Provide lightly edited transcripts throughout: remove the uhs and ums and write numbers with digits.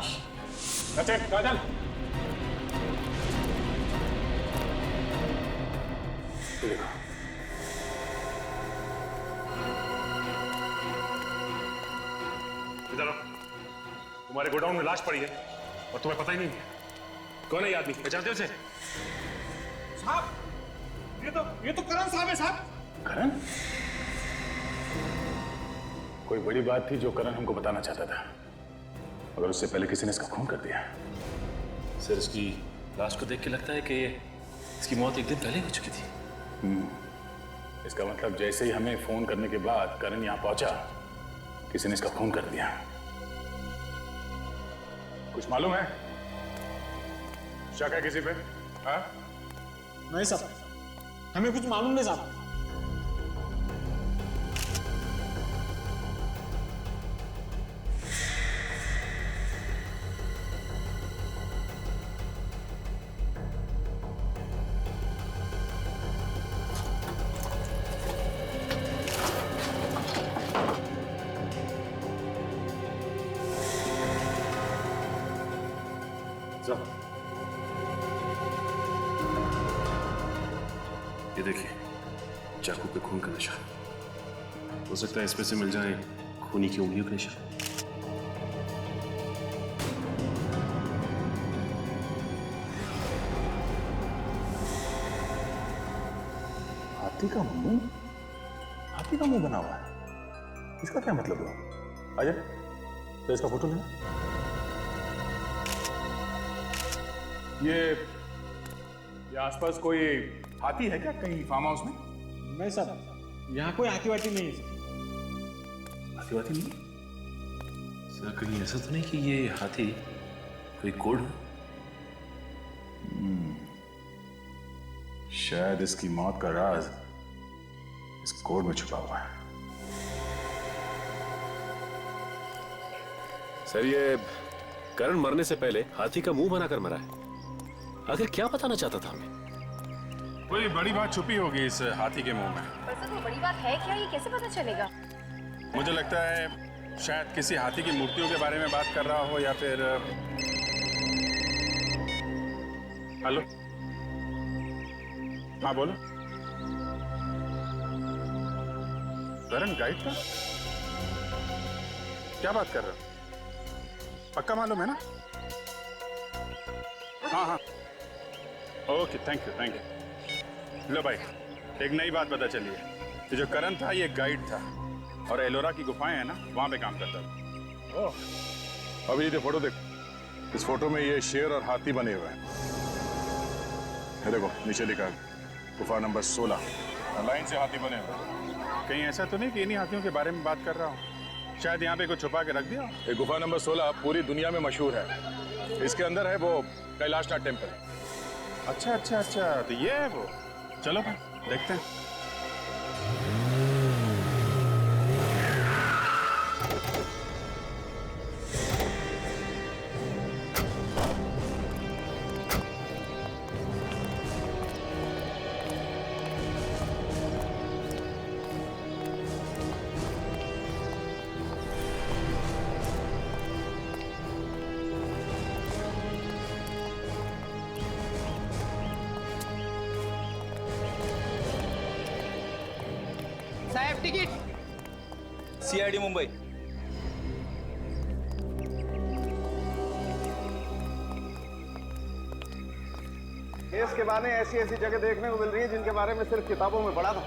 लाश। काजल, देखो इधर आओ। तुम्हारे गोडाउन में लाश पड़ी है और तुम्हें पता ही नहीं है कौन है ये आदमी। पहचानते हो उसे? साहब, ये तो करण साहब है साहब। करण? कोई बड़ी बात थी जो करण हमको बताना चाहता था, मगर उससे पहले किसी ने इसका खून कर दिया। सर, इसकी लाश को देख के लगता है कि इसकी मौत एक दिन पहले हो चुकी थी। इसका मतलब जैसे ही हमें फोन करने के बाद करण यहां पहुंचा, किसी ने इसका खून कर दिया। कुछ मालूम है? शक है किसी पे? हाँ? नहीं साहब, हमें कुछ मालूम नहीं साहब। ये देखिए, चाकू पे खून का निशान। हो सकता है इसमें से मिल जाए खूनी की उंगलियों के निशान। हाथी का मुंह? हाथी का मुंह बना हुआ है, इसका क्या मतलब हुआ? अजय, तो इसका फोटो लेना। ये आसपास कोई हाथी है क्या कहीं फार्म हाउस में? नहीं साहब, यहाँ कोई हाथी वाथी नहीं है। हाथी वाथी नहीं? सर, कहीं ऐसा तो नहीं कि ये हाथी कोई कोड हो? शायद इसकी मौत का राज इस कोड में छुपा हुआ है। सर, ये करण मरने से पहले हाथी का मुंह बनाकर मरा है। आखिर क्या बताना चाहता था हमें? कोई बड़ी बात छुपी होगी इस हाथी के मुंह में। वैसे तो बड़ी बात है क्या, ये कैसे पता चलेगा? मुझे लगता है शायद किसी हाथी की मूर्तियों के बारे में बात कर रहा हो, या फिर हेलो, हाँ बोलो। करण गाइड का? क्या बात कर रहे हो? पक्का मालूम है ना? हाँ हाँ, ओके, थैंक यू। लो भाई, एक नई बात पता चली है। ये जो करण था ये गाइड था, और एलोरा की गुफाएं है ना, वहां पे काम करता था। ओह, अभी ये फोटो देखो। इस फोटो में ये शेर और हाथी बने हुए हैं। ये देखो नीचे लिखा है गुफा नंबर 16, लाइन से हाथी बने हुए हैं। कहीं ऐसा तो नहीं कि इन्हीं हाथियों के बारे में बात कर रहा हूँ? शायद यहाँ पे कुछ छुपा के रख दिया। ये गुफा नंबर 16 पूरी दुनिया में मशहूर है। इसके अंदर है वो कैलाशनाथ टेम्पल। अच्छा अच्छा अच्छा, तो ये है वो। चलो भाई देखते हैं। साहेब तिकीट। CID मुंबई। केस के बारे ऐसी ऐसी जगह देखने को मिल रही है जिनके बारे में सिर्फ किताबों में पढ़ा था।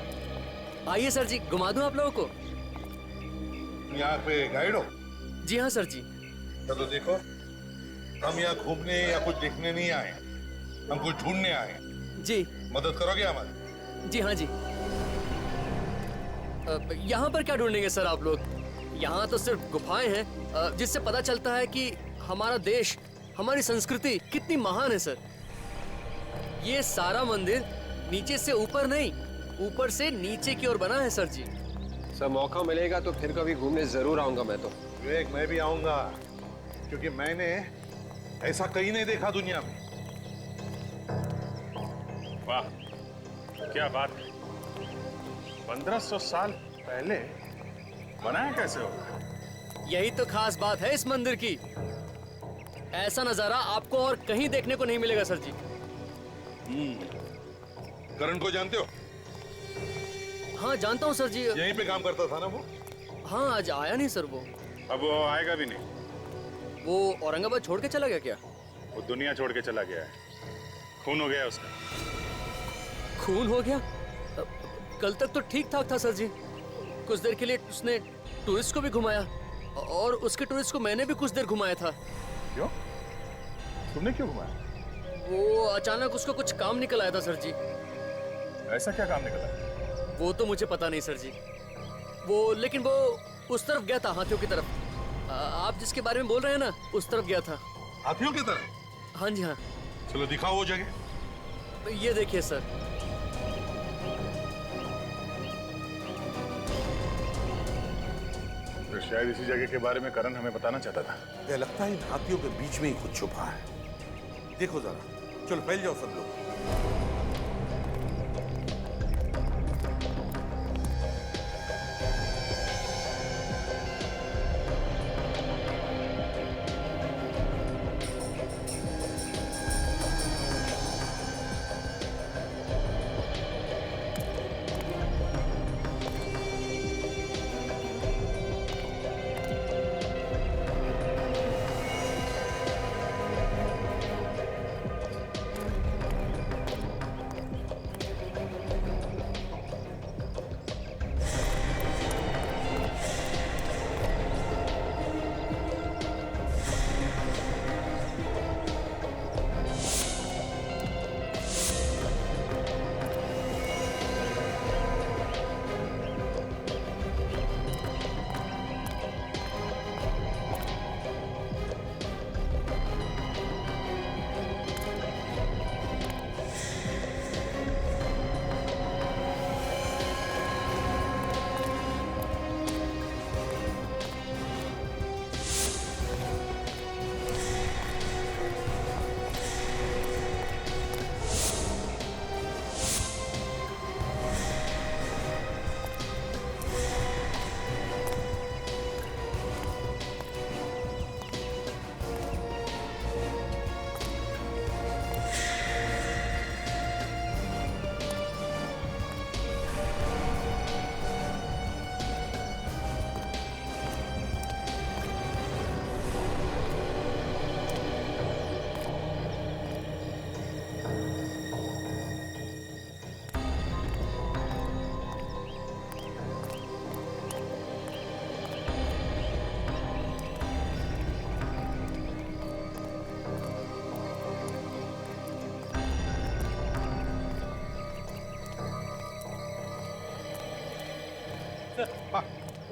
आइए सर जी, घुमा दूं आप लोगों को। यहाँ पे गाइड हो? जी हाँ सर जी। चलो देखो, हम यहाँ घूमने या कुछ देखने नहीं आए, हम कुछ ढूंढने आए। जी। मदद करोगे हमारी? जी हाँ जी। यहाँ पर क्या ढूंढेंगे सर आप लोग? यहाँ तो सिर्फ गुफाएं हैं, जिससे पता चलता है कि हमारा देश, हमारी संस्कृति कितनी महान है सर। ये सारा मंदिर नीचे से ऊपर नहीं, ऊपर से नीचे की ओर बना है सर जी। सर, मौका मिलेगा तो फिर कभी घूमने जरूर आऊंगा मैं तो। विवेक, मैं भी आऊंगा, क्योंकि मैंने ऐसा कहीं नहीं देखा दुनिया में। वाह, क्या बात है। 1500 साल पहले बनाया कैसे होगा? यही तो खास बात है इस मंदिर की। ऐसा नजारा आपको और कहीं देखने को नहीं मिलेगा सर जी। करण को जानते हो? हाँ जानता हूँ सर जी। यहीं पे काम करता था ना वो? हाँ आज आया नहीं सर वो। अब वो आएगा भी नहीं। वो औरंगाबाद छोड़ के चला गया क्या? वो दुनिया छोड़ के चला गया है। खून हो गया है उसका। खून हो गया? कल तक तो ठीक ठाक था सर जी। कुछ देर के लिए उसने टूरिस्ट को भी घुमाया और उसके टूरिस्ट को मैंने भी कुछ देर घुमाया था। क्यों? तुमने क्यों घुमाया? वो अचानक उसको कुछ काम निकल आया था सर जी। ऐसा क्या काम निकला? वो तो मुझे पता नहीं सर जी। लेकिन वो उस तरफ गया था, हाथियों की तरफ। आप जिसके बारे में बोल रहे हैं ना, उस तरफ गया था। हाथियों की तरह? हाँ जी हाँ। चलो दिखाओ वो जगह। ये देखिए सर। तो शायद इसी जगह के बारे में करण हमें बताना चाहता था। मुझे लगता है इन हाथियों के बीच में ही कुछ छुपा है। देखो जरा, चलो फैल जाओ सब लोग।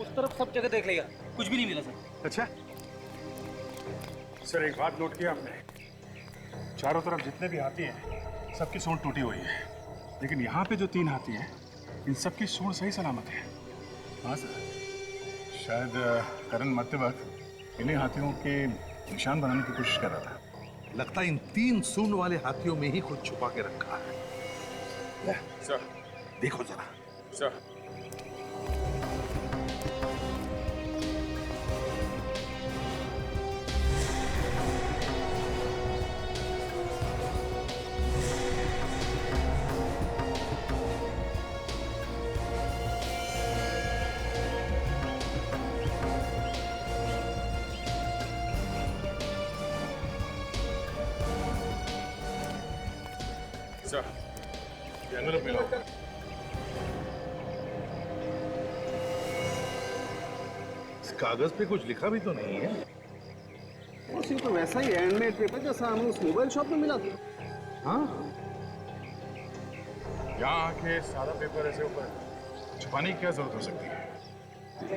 उस तरफ सब जगह देख लेगा, कुछ भी नहीं मिला सर। अच्छा सर, एक बात नोट किया आपने? चारों तरफ जितने भी हाथी हैं, सबकी सूंड टूटी हुई है, लेकिन यहाँ पे जो 3 हाथी हैं, इन सबकी सूंड सही सलामत है। हाँ सर, शायद करण मरते वक्त इन्हीं हाथियों के निशान बनाने की कोशिश कर रहा था। लगता है इन 3 सूंड वाले हाथियों में ही कुछ छुपा के रखा है। सर देखो जरा। सर ये एनवेलप मिला होगा। इस कागज पे कुछ लिखा भी तो नहीं है। बस ये तो वैसा ही हैंडमेड पेपर जैसा हमें उस मोबाइल शॉप में मिला था। हाँ, यहाँ आके सादा पेपर ऐसे ऊपर छुपाने की क्या जरूरत हो सकती है?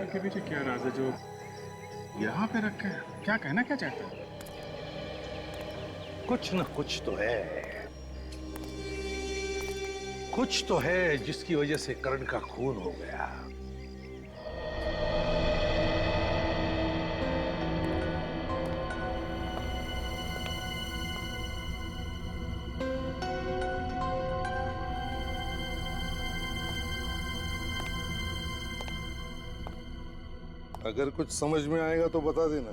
के पीछे क्या राज है जो यहाँ पे रखे? क्या कहना क्या चाहते हैं? कुछ न कुछ तो है। कुछ तो है जिसकी वजह से करण का खून हो गया। अगर कुछ समझ में आएगा तो बता देना।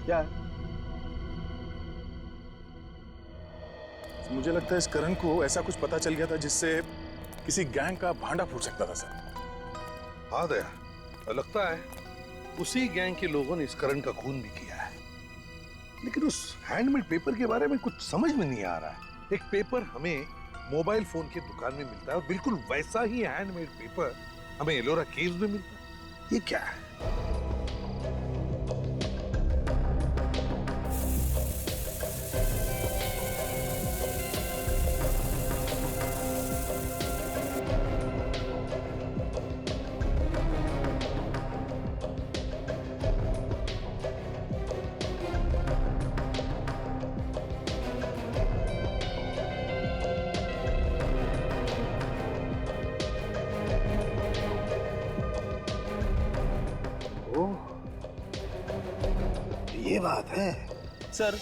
क्या है? मुझे लगता है इस करण को ऐसा कुछ पता चल गया था जिससे किसी गैंग का भांडा फूट सकता था सर। हाँ दया, लगता है उसी गैंग के लोगों ने इस करण का खून भी किया है। लेकिन उस हैंडमेड पेपर के बारे में कुछ समझ में नहीं आ रहा है। एक पेपर हमें मोबाइल फोन की दुकान में मिलता है और बिल्कुल वैसा ही हैंडमेड पेपर हमें एलोरा केव्स में मिलता है। ये क्या है? ये बात है। सर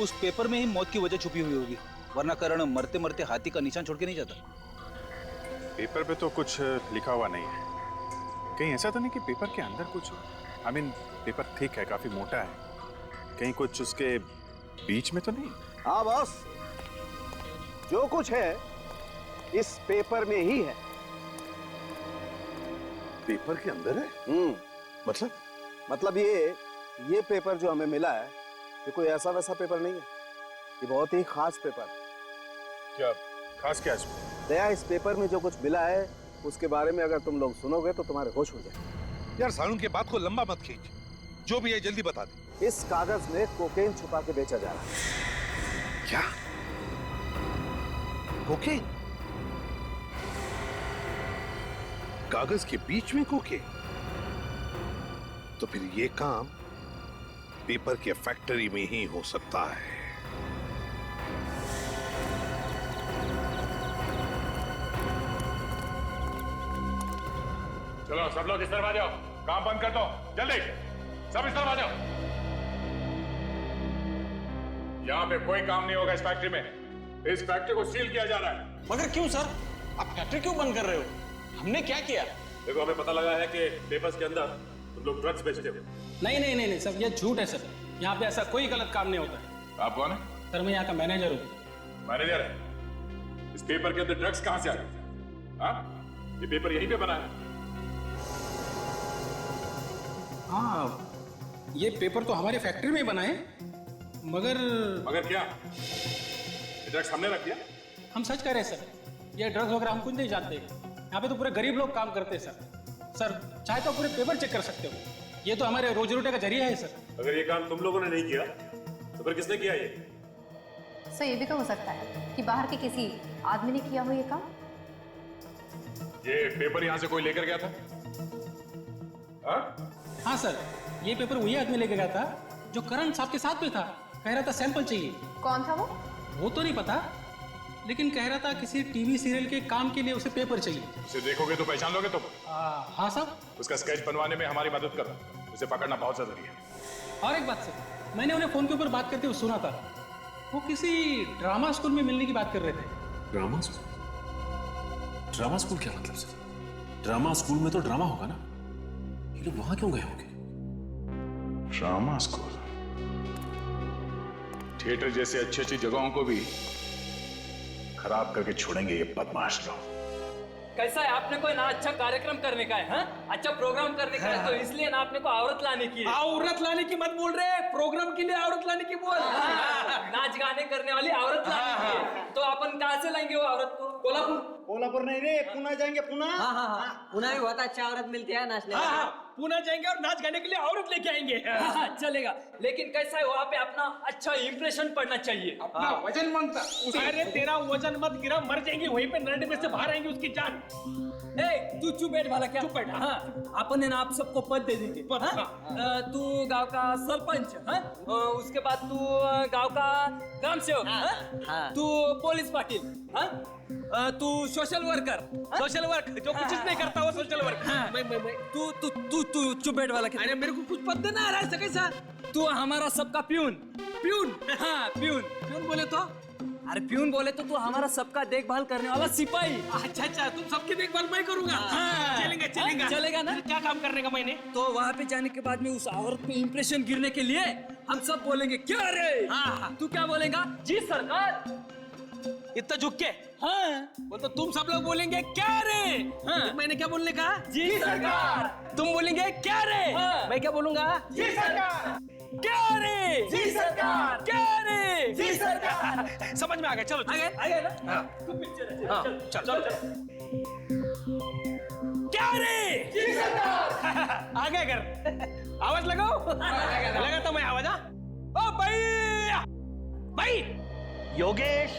उस पेपर में ही मौत की वजह छुपी हुई होगी, वरना करण मरते मरते हाथी का निशान छोड़ के नहीं जाता। पेपर पे तो कुछ लिखा हुआ नहीं है। कहीं ऐसा तो नहीं कि पेपर के अंदर कुछ, आई मीन पेपर थिक है, काफी मोटा है, कहीं कुछ उसके बीच में तो नहीं? हाँ बॉस, जो कुछ है इस पेपर में ही है। पेपर के अंदर है? मतलब ये पेपर जो हमें मिला है ये कोई ऐसा वैसा पेपर नहीं है। ये बहुत ही खास पेपर है। क्या खास? क्या इसमें? दया, इस पेपर में जो कुछ मिला है उसके बारे में अगर तुम लोग सुनोगे तो तुम्हारे होश उड़ जाएंगे। यार सारुण के बात को लंबा मत खींच, जो भी है जल्दी बता दे। इस कागज में कोकेन छुपा के बेचा जा रहा है। क्या? कोकेन? कागज के बीच में कोकेन? तो फिर ये काम पेपर के फैक्ट्री में ही हो सकता है। चलो सब लोग इस तरफ आ जाओ, काम बंद कर दो, जल्दी सब इस तरफ आ जाओ। यहाँ पे कोई काम नहीं होगा इस फैक्ट्री में। इस फैक्ट्री को सील किया जा रहा है। मगर क्यों सर? आप फैक्ट्री क्यों बंद कर रहे हो? हमने क्या किया? देखो हमें पता लगा है कि पेपर्स के अंदर तुम लोग ड्रग्स बेचते हो। नहीं सर, ये झूठ है सर। यहाँ पे ऐसा कोई गलत काम नहीं होता है। आप कौन है? सर मैं यहाँ का मैनेजर हूँ। मैनेजर है? इस पेपर के अंदर ड्रग्स कहाँ से आ गए? हाँ, ये पेपर यहीं पे बना है। हाँ, ये पेपर तो हमारे फैक्ट्री में बना है, मगर क्या? ये ड्रग्स हमने रख दिया? हम सच कह रहे हैं सर, ये ड्रग्स वगैरह हम कुछ नहीं जानते। यहाँ पे तो पूरे गरीब लोग काम करते हैं सर। चाहे तो पूरे पेपर चेक कर सकते हो, ये तो हमारे रोजी रोटी का जरिया है सर। अगर ये काम तुम लोगों ने नहीं किया तो फिर किसने किया ये? सर ये भी तो हो सकता है कि बाहर के किसी आदमी ने किया हो ये काम। ये पेपर यहाँ से कोई लेकर गया था? हाँ सर, ये पेपर वही आदमी लेके गया था जो करण साहब के साथ में था। कह रहा था सैंपल चाहिए। कौन था वो तो नहीं पता, लेकिन कह रहा था किसी टीवी सीरियल के काम के लिए उसे पेपर चाहिए। उसे देखोगे तो पहचान लोगे तुम? हाँ साहब। उसका स्केच बनवाने में हमारी मदद करना, उसे पकड़ना बहुत जरूरी है। और एक बात सर, मैंने उन्हें फोन के ऊपर बात करते हुए सुना था, वो किसी ड्रामा स्कूल में मिलने की बात कर रहे थे। Drama school? ड्रामा स्कूल क्या मतलब सर? ड्रामा स्कूल में तो ड्रामा होगा ना, ये लोग वहां क्यों गए होंगे? Drama school? थिएटर जैसे अच्छी अच्छी जगहों को भी खराब करके छोड़ेंगे ये बदमाश लोग। कैसा है, आपने कोई ना अच्छा कार्यक्रम करने का है, हाँ? अच्छा प्रोग्राम करने का है, तो इसलिए ना आपने को औरत लाने की है। औरत लाने की मत बोल रहे, प्रोग्राम के लिए औरत लाने की बोल। नाच गाने करने वाली औरत लाने की है। तो अपन कहाँ से लाएंगे वो औरत को? कोल्हापुर नहीं रे, पुणे जाएंगे। पुणे? हाँ, पुणे में बहुत अच्छा औरत मिलती है नाचने। पुणे जाएंगे और नाच गाने के लिए औरत लेके आएंगे। चलेगा, लेकिन कैसा है वहाँ पे अपना अच्छा इंप्रेशन पड़ना चाहिए। अपना वजन मांगता। अरे तेरा वजन मत गिरा, मर जाएंगे वहीं पे, नरडे में से बाहर आएंगे उसकी जान। तू चुप बैठ वाला क्या? चुप बैठ। हाँ, अपन है ना आप सबको पद दे देंगे। तू गांव का सरपंच, हाँ? उसके बाद तू गांव का ग्राम सेवक, तू पुलिस पाटिल, हाँ? तू सोशल वर्कर। सोशल वर्क जो कुछ नहीं करता वो सोशल वर्क। तू चुप बैठ वाला क्या? अरे मेरे को कुछ पद देना आ रहा है कैसा? तू हमारा सबका प्यून। प्यून? हाँ प्यून। प्यून बोले तो अरे प्यून बोले तो तू हमारा सबका देखभाल करने वाला सिपाही। अच्छा अच्छा, तुम सबकी देखभाल मैं करूंगा। चलेंगे चलेगा। चलेगा ना? क्या काम करने का मैंने? तो वहाँ पे जाने के बाद में उस औरत पे इंप्रेशन गिरने के लिए हम सब बोलेंगे क्या रे। हाँ। तू क्या बोलेगा? जी सरकार। इतना झुक के? हाँ। बोल तो तुम सब लोग बोलेंगे क्या रे? हाँ। मैंने क्या बोलने कहा? जी सरकार। तुम बोलेंगे क्या रे? हाँ। मैं क्या बोलूंगा? जी सरकार। क्या रे? जी सरकार। क्या रे? जी सरकार। समझ में आ गया। चलो आगे आगे ना। हाँ। तू पीछे रह, हाँ, चल चल। क्या रे? जी सरकार। आगे कर। आवाज लगाओ। लगा तो मैं आवाज। ओ भाई भाई। Yogesh,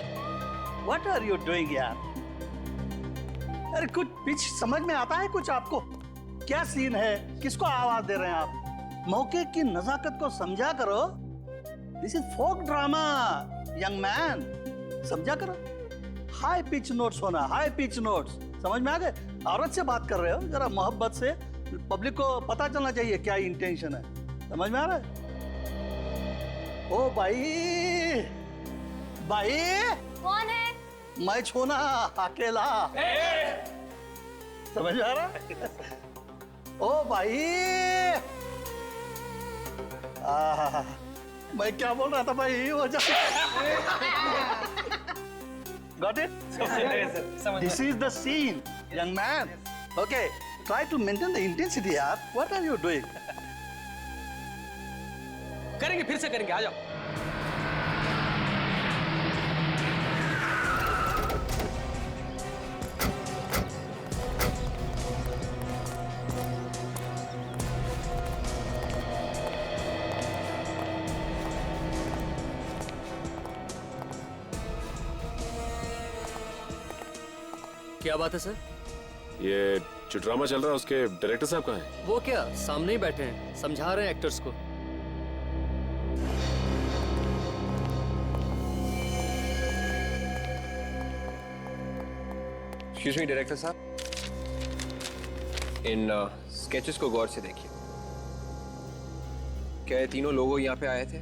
what are you doing यार? अरे कुछ पिच समझ में आता है कुछ आपको? क्या सीन है? किसको आवाज दे रहे हैं आप? मौके की नजाकत को समझा करो। This is folk drama young man, समझा करो। हाई पिच नोट्स होना, हाई पिच नोट्स, समझ में आ गए? औरत से बात कर रहे हो, जरा मोहब्बत से, पब्लिक को पता चलना चाहिए क्या इंटेंशन है। समझ में आ रहा है? ओ भाई, भाई कौन है? मैं छोना अकेला। समझ में आ रहा? ओ भाई, मैं क्या बोल रहा था भाई? वो Got it? This is the scene, young man. Okay, try to maintain the intensity, yaar. What are you doing? करेंगे, फिर से करेंगे। आ जाओ। क्या बात है सर? ये जो ड्रामा चल रहा है उसके डायरेक्टर साहब कहाँ हैं? वो क्या सामने ही बैठे हैं, समझा रहे हैं एक्टर्स को। एक्सक्यूज मी डायरेक्टर साहब, इन स्केचेस को गौर से देखिए। क्या ये तीनों लोग यहाँ पे आए थे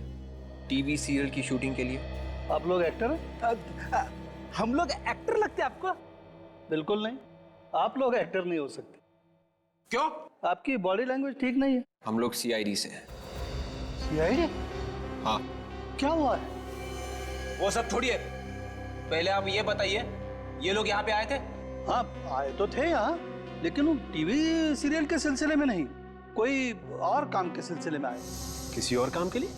टीवी सीरियल की शूटिंग के लिए? आप लोग एक्टर हैं? हम लोग एक्टर लगते हैं आपको? बिल्कुल नहीं, आप लोग एक्टर नहीं हो सकते। क्यों? आपकी बॉडी लैंग्वेज ठीक नहीं है। हम लोग सीआईडी से हैं। सीआईडी? हाँ। क्या हुआ है? वो सब छोड़िए, पहले आप ये बताइए, ये लोग यहाँ पे आए थे? हाँ, आए तो थे यहाँ, लेकिन वो टीवी सीरियल के सिलसिले में नहीं, कोई और काम के सिलसिले में आए। किसी और काम के लिए?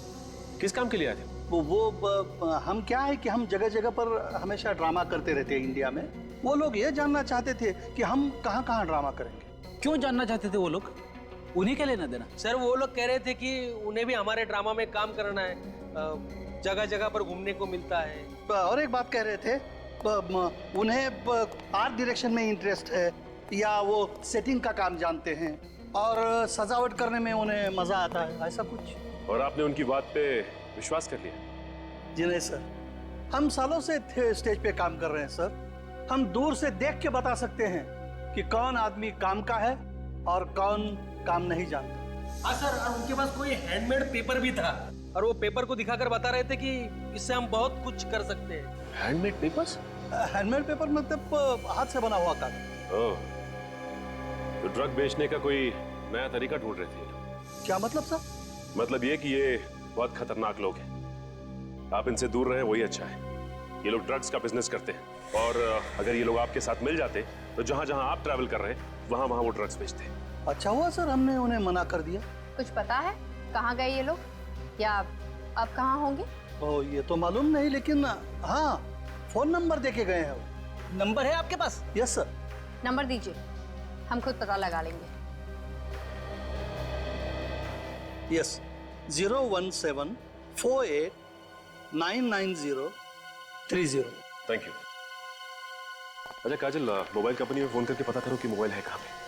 किस काम के लिए आए थे? हम क्या है कि हम जगह जगह पर हमेशा ड्रामा करते रहते हैं इंडिया में। वो लोग ये जानना चाहते थे कि हम कहाँ कहाँ ड्रामा करेंगे। क्यों जानना चाहते थे वो लोग? उन्हीं के लेना देना? सर वो लोग कह रहे थे कि उन्हें भी हमारे ड्रामा में काम करना है, जगह जगह पर घूमने को मिलता है। और एक बात कह रहे थे, उन्हें आर्ट डायरेक्शन में इंटरेस्ट है, या वो सेटिंग का काम जानते हैं, और सजावट करने में उन्हें मजा आता है, ऐसा कुछ। और आपने उनकी बात पे विश्वास कर लिया? जी नहीं सर, हम सालों से स्टेज पे काम कर रहे हैं सर। हम दूर से देख के बता सकते हैं कि कौन आदमी काम का है और कौन काम नहीं जानता। हाँ सर, और उनके पास कोई हैंडमेड पेपर भी था, और वो पेपर को दिखाकर बता रहे थे कि इससे हम बहुत कुछ कर सकते हैं। Handmade papers? हैंडमेड पेपर मतलब हाथ से बना हुआ कागज। ओह, तो ड्रग बेचने का कोई नया तरीका ढूंढ रहे थे। क्या मतलब सर? मतलब ये कि ये बहुत खतरनाक लोग हैं, आप इनसे दूर रहें वही अच्छा है। ये लोग ड्रग्स का बिजनेस करते हैं, और अगर ये लोग आपके साथ मिल जाते तो जहां जहां आप ट्रैवल कर रहे हैं वहां वहां वो ड्रग्स बेचते हैं। अच्छा हुआ सर हमने उन्हें मना कर दिया। कुछ पता है कहाँ गए ये लोग, या अब कहाँ होंगे? ओ, ये तो मालूम नहीं, लेकिन हाँ, फोन नंबर देके गए हैं वो। नंबर है आपके पास? Yes sir. नंबर दीजिए, हम खुद पता लगा लेंगे। यस, 01748 99030। Thank you. अच्छा काजल, मोबाइल कंपनी में फोन करके पता करो कि मोबाइल है कहाँ पे।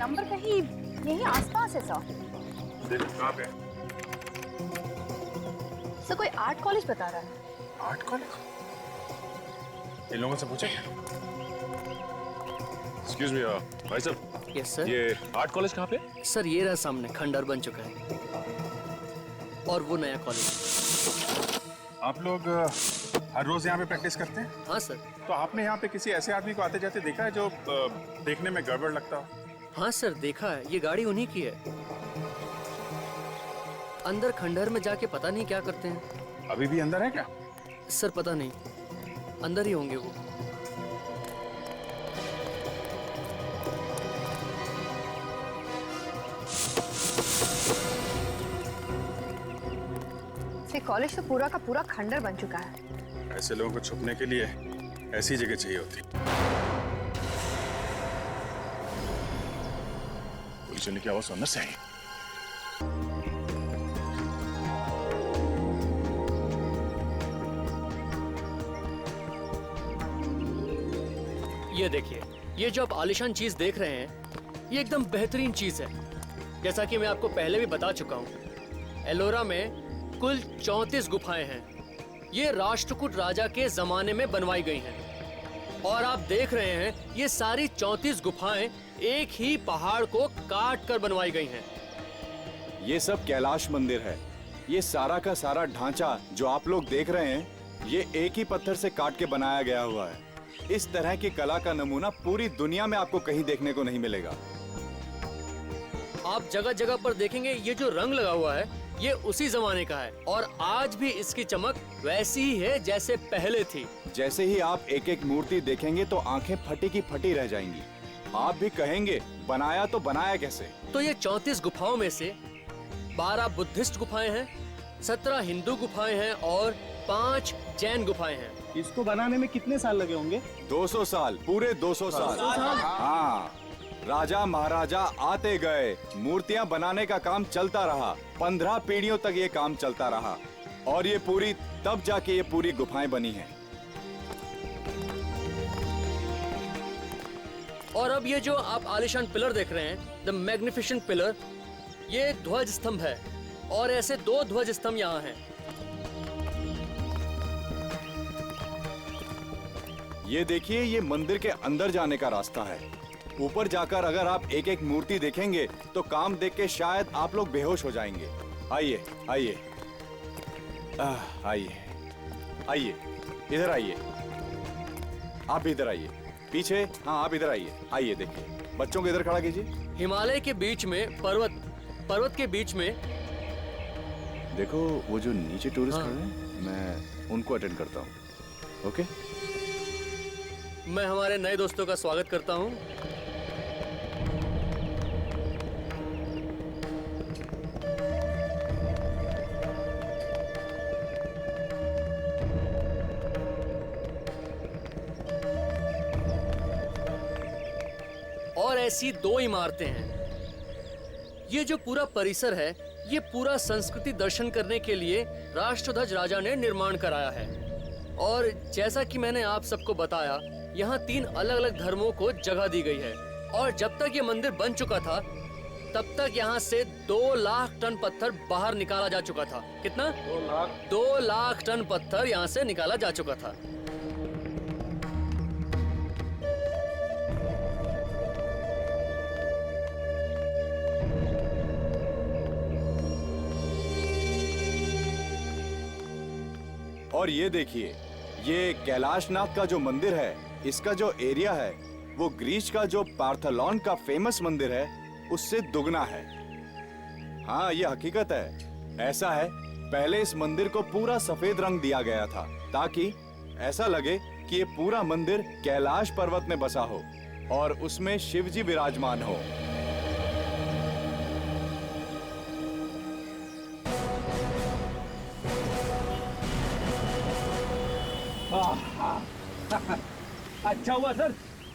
नंबर कहीं यही आसपास है सर। देखो कहाँ पे? सर कोई आर्ट कॉलेज बता रहा है। Art college? इन लोगों से पूछे क्या? एक्सक्यूज मी भाई साहब, यस सर। ये आर्ट कॉलेज कहाँ पे? सर ये रहा सामने, खंडर बन चुका है और वो नया कॉलेज। आप लोग हर रोज यहाँ पे प्रैक्टिस करते हैं? हाँ सर। तो आपने यहाँ पे किसी ऐसे आदमी को आते जाते देखा है जो देखने में गड़बड़ लगता हो? हाँ सर देखा है, ये गाड़ी उन्हीं की है। अंदर खंडहर में जाके पता नहीं क्या करते हैं। अभी भी अंदर है क्या? सर पता नहीं, अंदर ही होंगे वो। कॉलेज तो पूरा का पूरा खंडर बन चुका है। ऐसे लोगों को छुपने के लिए ऐसी जगह चाहिए होती। पुलिस ने क्या आवाज सुनना से ही। ये देखिए, ये जो आप आलिशान चीज देख रहे हैं, ये एकदम बेहतरीन चीज है। जैसा कि मैं आपको पहले भी बता चुका हूँ, एलोरा में कुल 34 गुफाएं हैं। ये राष्ट्रकूट राजा के जमाने में बनवाई गई हैं। और आप देख रहे हैं, ये सारी 34 गुफाएं एक ही पहाड़ को काट कर बनवाई गई हैं। ये सब कैलाश मंदिर है। ये सारा का सारा ढांचा जो आप लोग देख रहे हैं, ये एक ही पत्थर से काट के बनाया गया हुआ है। इस तरह की कला का नमूना पूरी दुनिया में आपको कहीं देखने को नहीं मिलेगा। आप जगह जगह पर देखेंगे, ये जो रंग लगा हुआ है, ये उसी जमाने का है और आज भी इसकी चमक वैसी ही है जैसे पहले थी। जैसे ही आप एक एक मूर्ति देखेंगे तो आंखें फटी की फटी रह जाएंगी। आप भी कहेंगे बनाया तो बनाया कैसे। तो ये 34 गुफाओं में से 12 बुद्धिस्ट गुफाएं हैं, 17 हिंदू गुफाएं हैं और 5 जैन गुफाएं हैं। इसको बनाने में कितने साल लगे होंगे? 200 साल, पूरे 200 साल। हाँ, राजा महाराजा आते गए, मूर्तियां बनाने का काम चलता रहा। 15 पीढ़ियों तक ये काम चलता रहा और ये पूरी तब जाके ये पूरी गुफाएं बनी हैं। और अब ये जो आप आलिशान पिलर देख रहे हैं, द मैग्निफिसेंट पिलर, ये ध्वज स्तंभ है और ऐसे 2 ध्वज स्तंभ यहाँ हैं। ये देखिए, ये मंदिर के अंदर जाने का रास्ता है। ऊपर जाकर अगर आप एक एक मूर्ति देखेंगे तो काम देख के शायद आप लोग बेहोश हो जाएंगे। आइए आइए आइए आइए, इधर आइए। आप भी इधर आइए, पीछे। हाँ आप इधर आइए। आइए देखिए, बच्चों को इधर खड़ा कीजिए। हिमालय के बीच में पर्वत के बीच में देखो, वो जो नीचे टूरिस्ट खड़े हैं, मैं उनको अटेंड करता हूँ। ओके, मैं हमारे नए दोस्तों का स्वागत करता हूँ। और ऐसी 2 इमारतें हैं। ये जो पूरा परिसर है, ये पूरा संस्कृति दर्शन करने के लिए राष्ट्रध्वज राजा ने निर्माण कराया है। और जैसा कि मैंने आप सबको बताया, यहाँ 3 अलग अलग धर्मों को जगह दी गई है। और जब तक ये मंदिर बन चुका था, तब तक यहाँ से 2 लाख टन पत्थर बाहर निकाला जा चुका था। कितना? 2 लाख टन पत्थर यहाँ से निकाला जा चुका था। और ये देखिए, ये कैलाशनाथ का जो मंदिर है, इसका जो एरिया है, वो ग्रीस का जो पार्थेनॉन का फेमस मंदिर है, उससे दुगना है। हाँ, ये हकीकत है। ऐसा है, पहले इस मंदिर को पूरा सफेद रंग दिया गया था ताकि ऐसा लगे कि ये पूरा मंदिर कैलाश पर्वत में बसा हो और उसमें शिव जी विराजमान हो। अच्छा हुआ सर,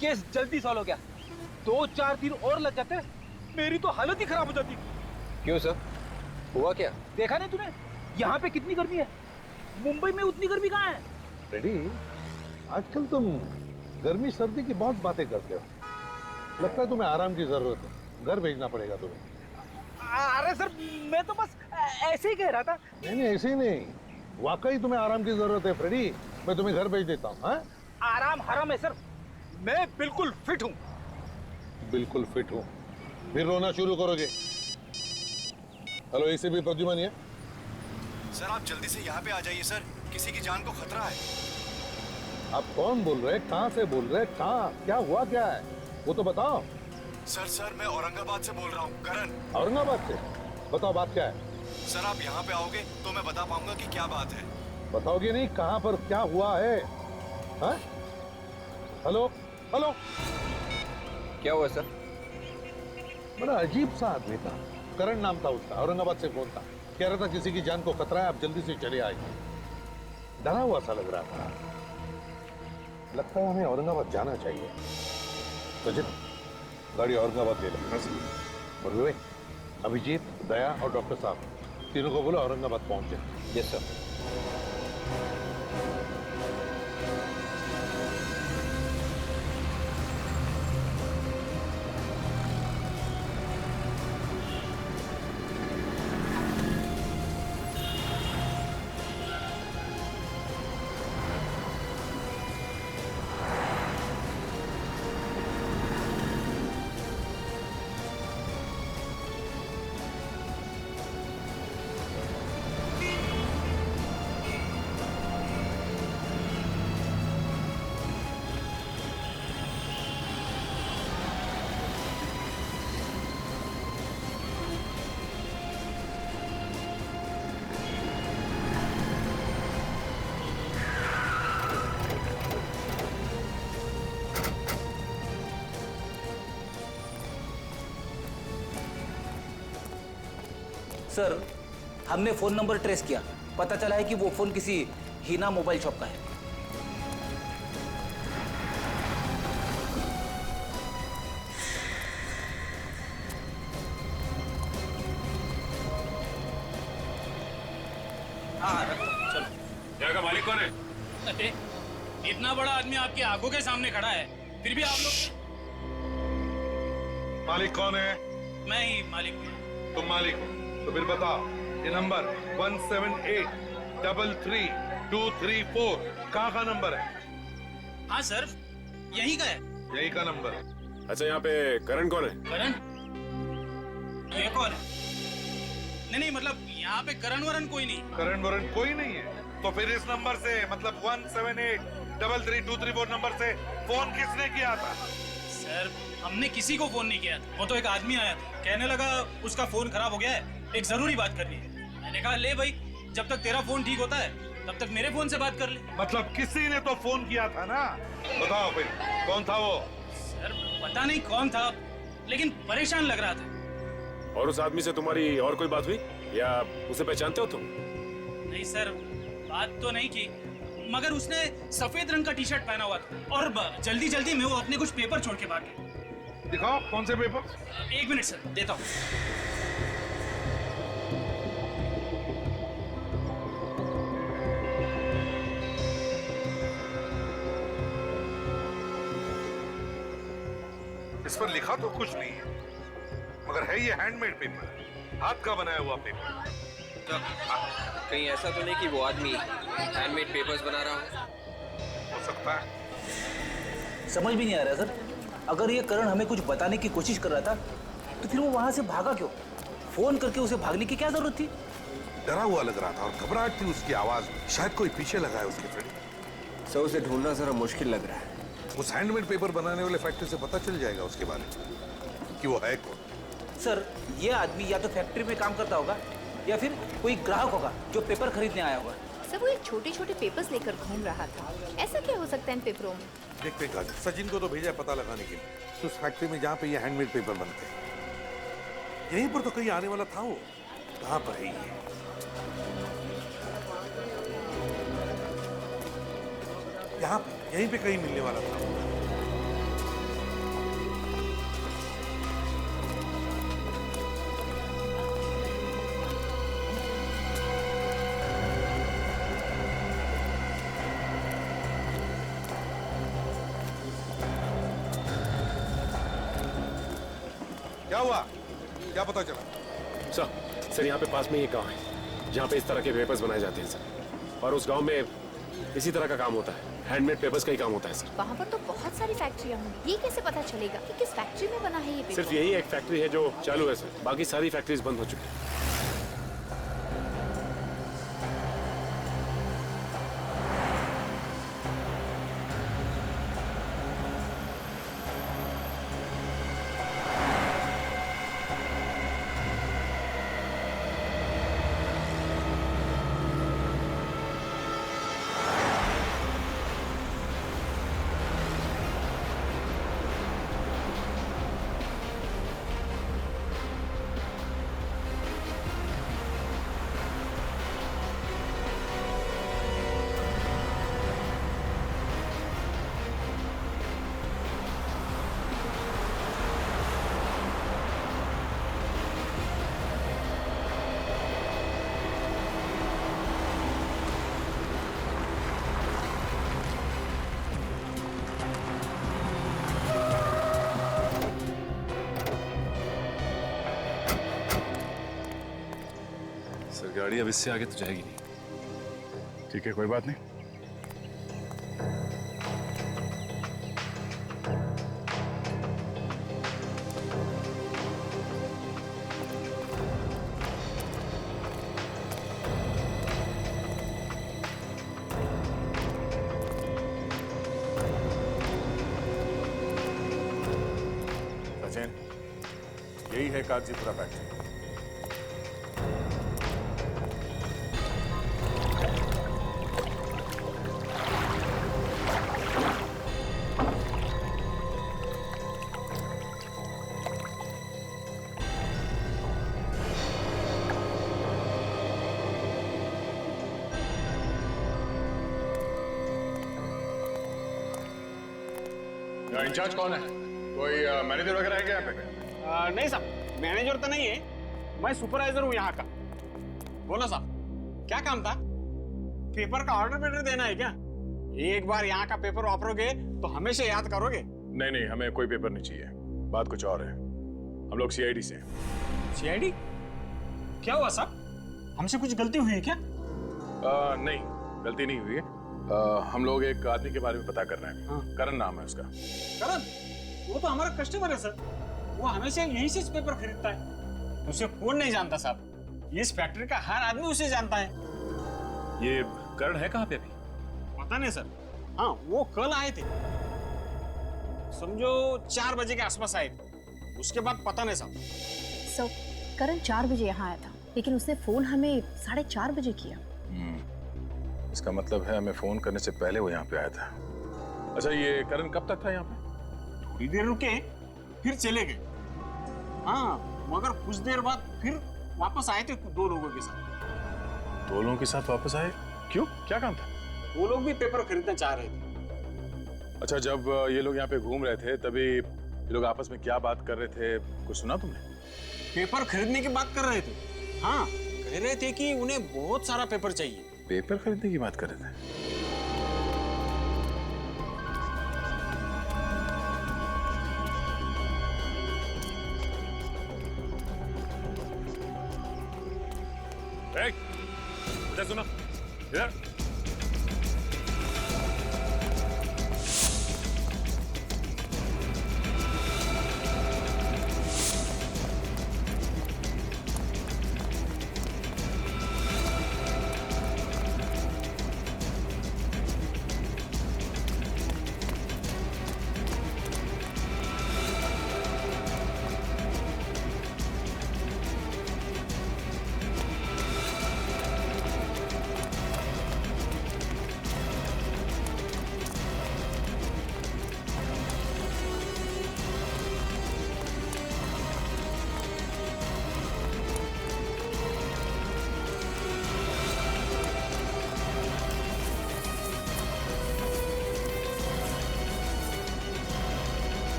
केस जल्दी सॉल्व हो गया। 2-4 दिन और लग जाते, मेरी तो हालत ही खराब हो जाती। क्यों सर, हुआ क्या? देखा नहीं तूने यहाँ पे कितनी गर्मी है? मुंबई में उतनी गर्मी कहाँ है? रेडी, आजकल तुम गर्मी सर्दी की बहुत बातें करते हो। लगता है तुम्हें आराम की जरूरत है। घर भेजना पड़ेगा तुम्हें। अरे सर मैं तो बस ऐसे ही कह रहा था। नहीं ऐसे ही नहीं, वाकई तुम्हें आराम की जरूरत है फ्रेडी। मैं तुम्हें घर भेज देता हूँ। आराम हराम है सर, मैं बिल्कुल फिट हूँ। बिल्कुल फिट हूँ, फिर रोना शुरू करोगे। हेलो एसीपी प्रद्युमन है। सर आप जल्दी से यहाँ पे आ जाइए सर, किसी की जान को खतरा है। आप कौन बोल रहे हैं, कहाँ से बोल रहे हैं, कहाँ क्या हुआ, क्या है वो तो बताओ। सर मैं औरंगाबाद से बोल रहा हूँ, करण। औरंगाबाद से? बताओ बात क्या है। सर आप यहाँ पे आओगे तो मैं बता पाऊंगा कि क्या बात है। बताओगे नहीं, कहाँ पर क्या हुआ है? हाँ? हेलो हेलो, क्या हुआ सर? बड़ा अजीब सा आदमी था, करण नाम था उसका, औरंगाबाद से फोन था, कह रहा था किसी की जान को खतरा है, आप जल्दी से चले आइए। डरा हुआ सा लग रहा था। लगता है हमें औरंगाबाद जाना चाहिए। सचिन गाड़ी औरंगाबाद ले लो। और विवेक, अभिजीत, दया और डॉक्टर साहब तीनों को बोलो औरंगाबाद पहुंचे। Yes sir. सर हमने फोन नंबर ट्रेस किया, पता चला है कि वो फोन किसी हीना मोबाइल शॉप का है। हाँ चलो। जगह का मालिक कौन है? अरे इतना बड़ा आदमी आपकी आंखों के सामने खड़ा है, फिर भी आप लोग। मालिक कौन है? मैं ही मालिक हूँ। तुम मालिक हो तो फिर बताओ, ये नंबर 17833234 कहाँ का नंबर है? हाँ सर, यही का है। यही का नंबर। अच्छा यहाँ पे करण कौन है? करण? ये कौन है? नहीं मतलब यहाँ पे करण वरण कोई नहीं। करण वरण कोई नहीं है? तो फिर इस नंबर से मतलब 17833234 नंबर से फोन किसने किया था? सर हमने किसी को फोन नहीं किया था, वो तो एक आदमी आया था, कहने लगा उसका फोन खराब हो गया है, एक जरूरी बात करनी है। मैंने कहा ले भाई, जब तक तेरा फोन ठीक होता है तब तक मेरे फोन से बात कर ले। मतलब किसी ने तो फोन किया था ना? बताओ फिर कौन था वो? सर पता नहीं कौन था, लेकिन परेशान लग रहा था। और उस आदमी से तुम्हारी और कोई बात हुई या उसे पहचानते हो तुम? नहीं सर, बात तो नहीं की, मगर उसने सफेद रंग का टी शर्ट पहना हुआ था और जल्दी जल्दी में वो अपने कुछ पेपर छोड़ के भाग गया। दिखाओ कौन से पेपर? एक मिनट सर, देता हूँ। इस पर लिखा तो कुछ नहीं है, मगर है ये हैंडमेड पेपर, हाथ का बनाया हुआ पेपर। कहीं ऐसा तो नहीं कि वो आदमी हैंडमेड पेपर्स बना रहा हो सकता है। समझ भी नहीं आ रहा सर, अगर ये करण हमें कुछ बताने की कोशिश कर रहा था तो फिर वो वहां से भागा क्यों? फोन करके उसे भागने की क्या जरूरत थी? डरा हुआ लग रहा था और घबराहट थी उसकी आवाज में, शायद कोई पीछे लगा है उसके। फ्रेंड सर उसे ढूंढना जरा मुश्किल लग रहा है। उस हैंडमेड पेपर बनाने वाले फैक्ट्री से पता चल जाएगा उसके बारे में कि वो है कौन। सर ये आदमी या तो फैक्ट्री में काम करता होगा या फिर कोई ग्राहक होगा जो पेपर खरीदने आया होगा। सर वो एक छोटे छोटे पेपर्स लेकर घूम रहा था, ऐसा क्या हो सकता है इन पेपरों में? देखते हैं काजल, सचिन को तो भेजा पता लगाने के लिए उस फैक्ट्री में जहाँ पे ये हैंडमेड पेपर बनते हैं। यहीं पर तो कहीं आने वाला था वो, कहाँ पर है ये? यहाँ पे यहीं पे कहीं मिलने वाला था। क्या हुआ? क्या पता चला? सर यहाँ पे पास में ही एक गांव है जहाँ पे इस तरह के पेपर्स बनाए जाते हैं सर, और उस गांव में इसी तरह का काम होता है, हैंडमेड पेपर्स का ही काम होता है सर। वहाँ पर तो बहुत सारी फैक्ट्रियाँ होंगी, ये कैसे पता चलेगा कि किस फैक्ट्री में बना है ये पेपर? सिर्फ यही एक फैक्ट्री है जो चालू है सर, बाकी सारी फैक्ट्रीज बंद हो चुकी हैं। सर गाड़ी अब इससे आगे तो जाएगी नहीं। ठीक है, कोई बात नहीं। सचिन, यही है कागजीपुरा फैक्ट्री। इंचार्ज कौन है? कोई मैनेजर वगैरह है क्या यहाँ पे? नहीं साहब, मैनेजर तो नहीं है, मैं सुपरवाइजर हूँ यहाँ का। बोलो साहब, क्या काम था? पेपर का ऑर्डर देना है क्या? एक बार यहाँ का पेपर वापरोगे तो हमेशा याद करोगे। नहीं नहीं, हमें कोई पेपर नहीं चाहिए, बात कुछ और है। हम लोग सीआईडी से हैं। सीआईडी? क्या हुआ साहब, हमसे कुछ गलती हुई है क्या? नहीं, गलती नहीं हुई है। हम लोग एक आदमी के बारे में पता कर रहे हैं। हाँ। करण नाम है उसका। करण? वो तो हमारा कस्टमर है सर, वो हमेशा यहीं से पेपर खरीदता है। उसे कौन नहीं जानता साहब, इस फैक्ट्री का हर आदमी उसे जानता है। ये करण है कहाँ पे अभी? पता नहीं सर। हाँ, वो कल आए थे, समझो 4 बजे के आसपास आए थे, उसके बाद पता नहीं साहब। करण 4 बजे यहाँ आया था, लेकिन उसने फोन हमें 4:30 बजे किया। इसका मतलब है हमें फोन करने से पहले वो यहाँ पे आया था। अच्छा, ये करण कब तक था यहाँ पे? थोड़ी देर रुके, फिर चले गए। हाँ, मगर कुछ देर बाद फिर वापस आए थे 2 लोगों के साथ। 2 लोगों के साथ वापस आए? क्यों, क्या काम था? वो लोग भी पेपर खरीदना चाह रहे थे। अच्छा, जब ये लोग यहाँ पे घूम रहे थे तभी ये लोग आपस में क्या बात कर रहे थे, कुछ सुना तुमने? पेपर खरीदने की बात कर रहे थे। हाँ, कह रहे थे कि उन्हें बहुत सारा पेपर चाहिए। पेपर खरीदने की बात कर रहे थे? इधर सुनो, इधर।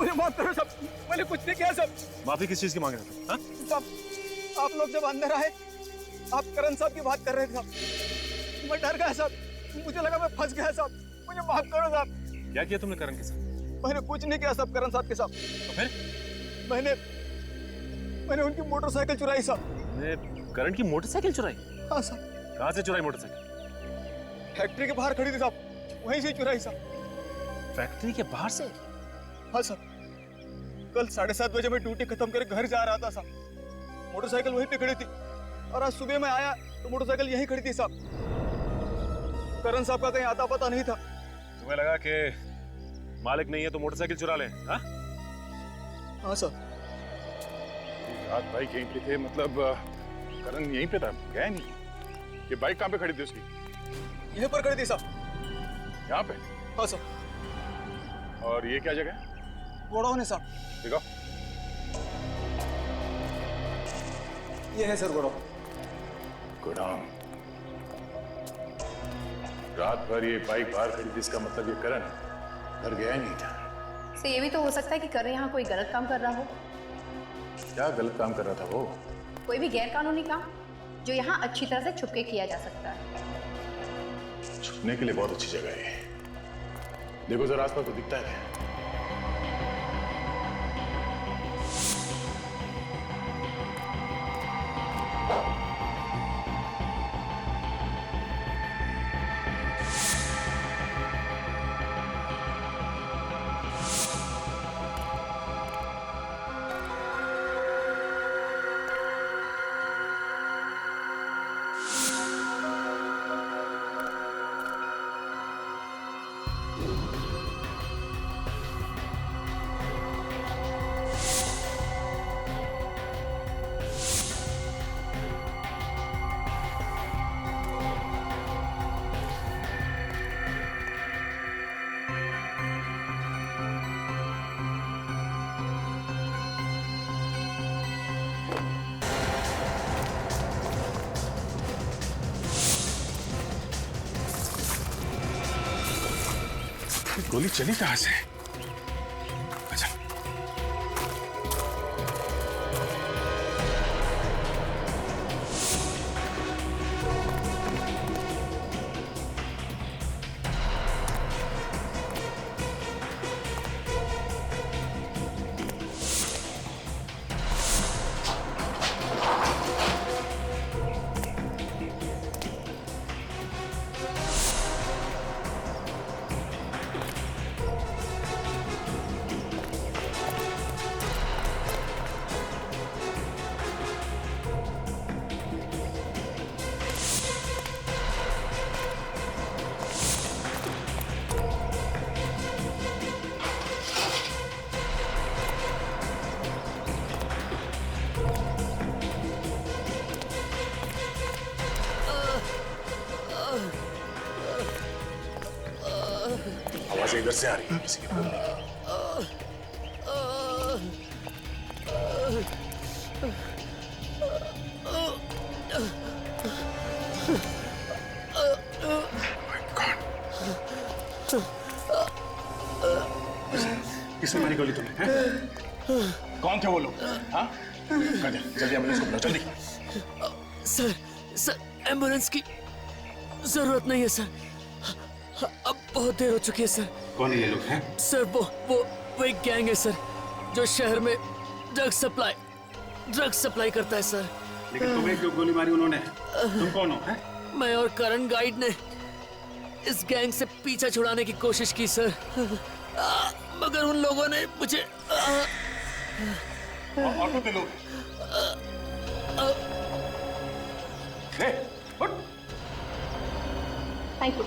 मुझे माफ करो सब, मैंने कुछ नहीं किया सब। माफी किस चीज की मांग रहे थे? हाँ? सब आप लोग जब अंदर आए, आप करण साहब की बात कर रहे थे साहब, मैं डर गया साहब, मुझे लगा मैं फंस गया साहब, मुझे माफ करो साहब। क्या किया तुमने करण के साथ? मैंने कुछ नहीं किया साहब करण साहब के साथ। तो फिर? मैंने उनकी मोटरसाइकिल चुराई साहब। करण की मोटरसाइकिल चुराई? हाँ साहब। कहाँ से चुराई मोटरसाइकिल? फैक्ट्री के बाहर खड़ी थी साहब, वहीं से चुराई साहब। फैक्ट्री के बाहर से? हाँ साहब। कल 7:30 बजे मैं ड्यूटी खत्म करके घर जा रहा था साहब, मोटरसाइकिल वहीं पे खड़ी थी, और आज सुबह मैं आया तो मोटरसाइकिल यहीं खड़ी थी साहब। करण साहब का कहीं आता पता नहीं था। तुम्हें लगा कि मालिक नहीं है तो मोटरसाइकिल चुरा ले? हाँ सर। रात भाई यहीं पे थे, मतलब करण यहीं पे था, गया नहीं। ये बाइक कहाँ पे खड़ी थी उसकी? यहीं पर खड़ी थी साहब। यहाँ पे? हाँ सर। और ये क्या जगह है? गोडाउन है साहब। दिखाओ। ये है सर गोडाउन। गोडाउन। रात भर ये बाइक बाहर खड़ी थी, इसका मतलब ये करण घर गया ही नहीं था। तो ये भी तो हो सकता है कि करण यहाँ कोई गलत काम कर रहा हो। क्या गलत काम कर रहा था वो? कोई भी गैर कानूनी काम जो यहाँ अच्छी तरह से छुप के किया जा सकता है। छुपने के लिए बहुत अच्छी जगह है। देखो जरा आसपास तो दिखता है। गोली चली कहां से? अच्छा, आवाज इधर से आ रही है, किसी के बोलने की। किसने मारी गोली तुम्हें? कौन थे वो लोग? हाँ? जल्दी एम्बुलेंस को बुलाओ, जल्दी। सर एम्बुलेंस की जरूरत नहीं है सर, अब बहुत देर हो चुकी है सर। कौन है ये लोग हैं? सर वो एक गैंग है सर, जो शहर में ड्रग सप्लाई करता है सर। लेकिन तुम्हें क्यों गोली मारी उन्होंने? तुम कौन हो? मैं और करण गाइड ने इस गैंग से पीछा छुड़ाने की कोशिश की सर, मगर उन लोगों ने मुझे ऑटो पे लोग। Thank you.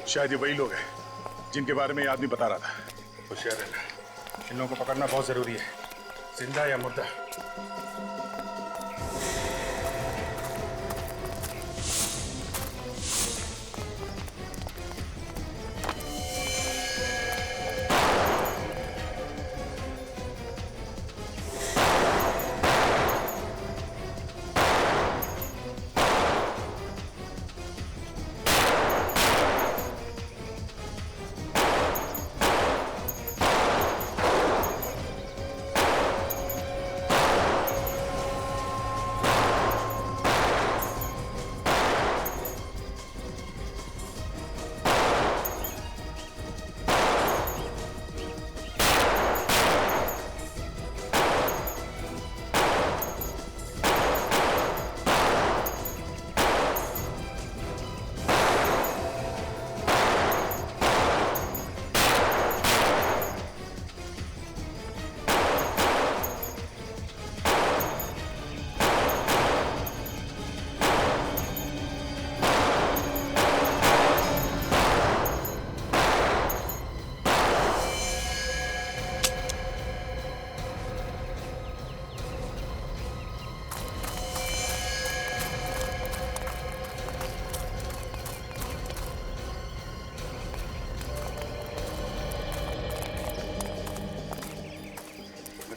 शायद ये वही लोग हैं जिनके बारे में ये आदमी बता रहा था। होशियार रहना, इन लोगों को पकड़ना बहुत जरूरी है, जिंदा या मुर्दा।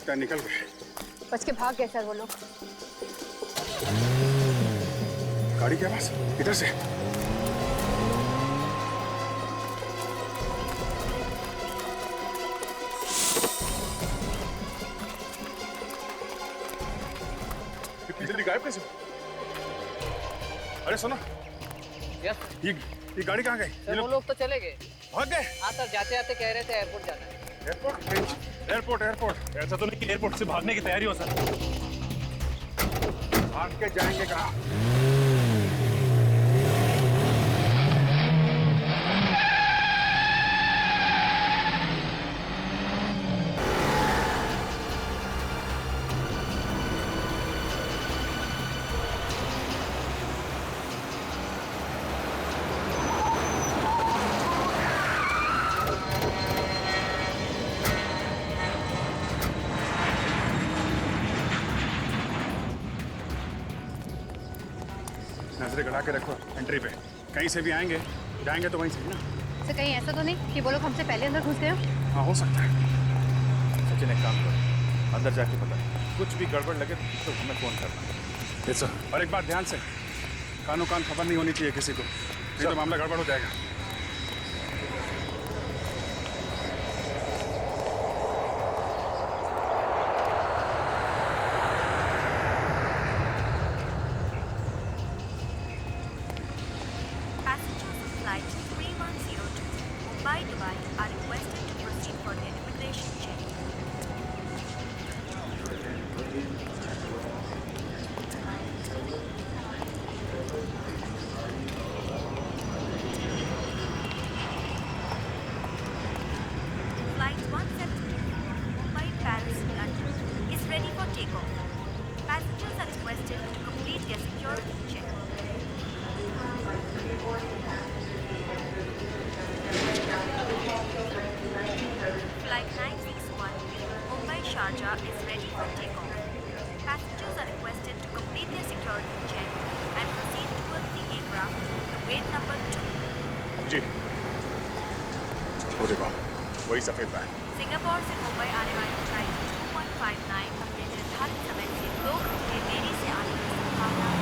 लगता है निकल गए। बच के भाग गए सर वो लोग। गाड़ी के पास इधर से। इतनी जल्दी गायब कैसे? अरे सुनो, ये गाड़ी कहाँ गई? सर वो लोग तो चले गए। भाग गए? हाँ सर, जाते जाते कह रहे थे एयरपोर्ट जाना है। एयरपोर्ट? एयरपोर्ट। ऐसा तो नहीं कि एयरपोर्ट से भागने की तैयारी हो सर। भाग के जाएंगे कहाँ? नजरें गड़ा के रखो एंट्री पे। कहीं से भी आएंगे जाएंगे तो वहीं से ही ना। सर कहीं ऐसा तो नहीं कि वो लोग हमसे पहले अंदर घुस गए हो? हाँ हो सकता है। सचिन एक काम करो, अंदर जाके पता कुछ भी गड़बड़ लगे तो हमें फोन करना। Yes sir. और एक बात ध्यान से, कानों कान खबर नहीं होनी चाहिए किसी को, नहीं तो मामला गड़बड़ हो जाएगा। जी वो देखो वही सफेद बैग। सिंगापुर से मुंबई आने वाली फ्लाइट 2.59 अपने निर्धारित समय से 2 घंटे देरी से आने की संभावना है।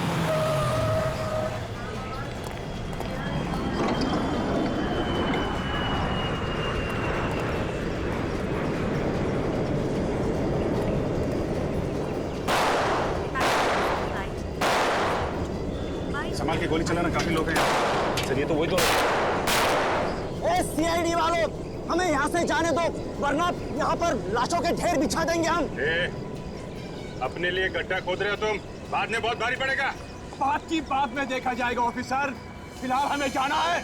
संभाल के गोली चलाना, काफी लोग हैं। सर ये तो वही तो। सीआईडी वालों, हमें यहाँ से जाने दो वरना यहाँ पर लाशों के ढेर बिछा देंगे हम। अपने लिए गड्ढा खोद रहे हो तुम, बाद में बहुत भारी पड़ेगा। बात की बात में देखा जाएगा ऑफिसर, फिलहाल हमें जाना है।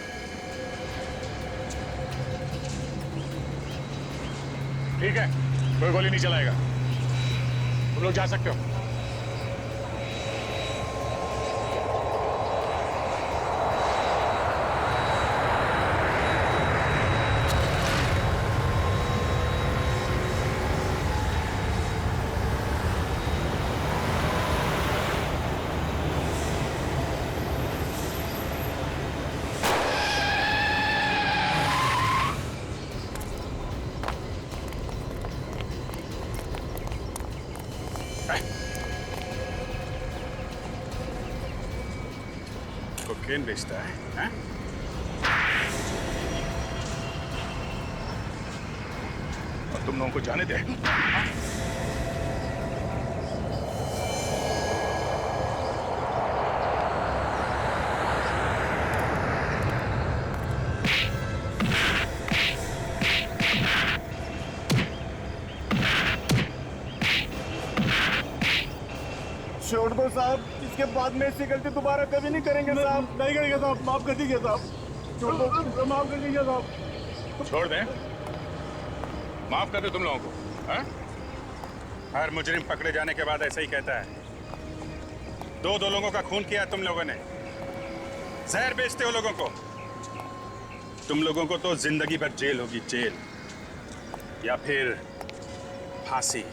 ठीक है, कोई गोली नहीं चलाएगा, तुम लोग जा सकते हो। कोकेन बेचता है, हैं? और तुम लोगों को जाने दे। छोड़ दो साहब, इसके बाद में ऐसी गलती दोबारा कभी नहीं करेंगे साहब। नहीं करेंगे साहब, माफ कर दीजिए साहब। छोड़ दो, माफ कर दीजिए साहब। छोड़ दें, माफ कर दो तुम लोगों को, हैं? हर मुजरिम पकड़े जाने के बाद ऐसा ही कहता है। दो लोगों का खून किया तुम लोगों ने, जहर बेचते हो लोगों को। तुम लोगों को तो जिंदगी भर जेल होगी, जेल या फिर फांसी।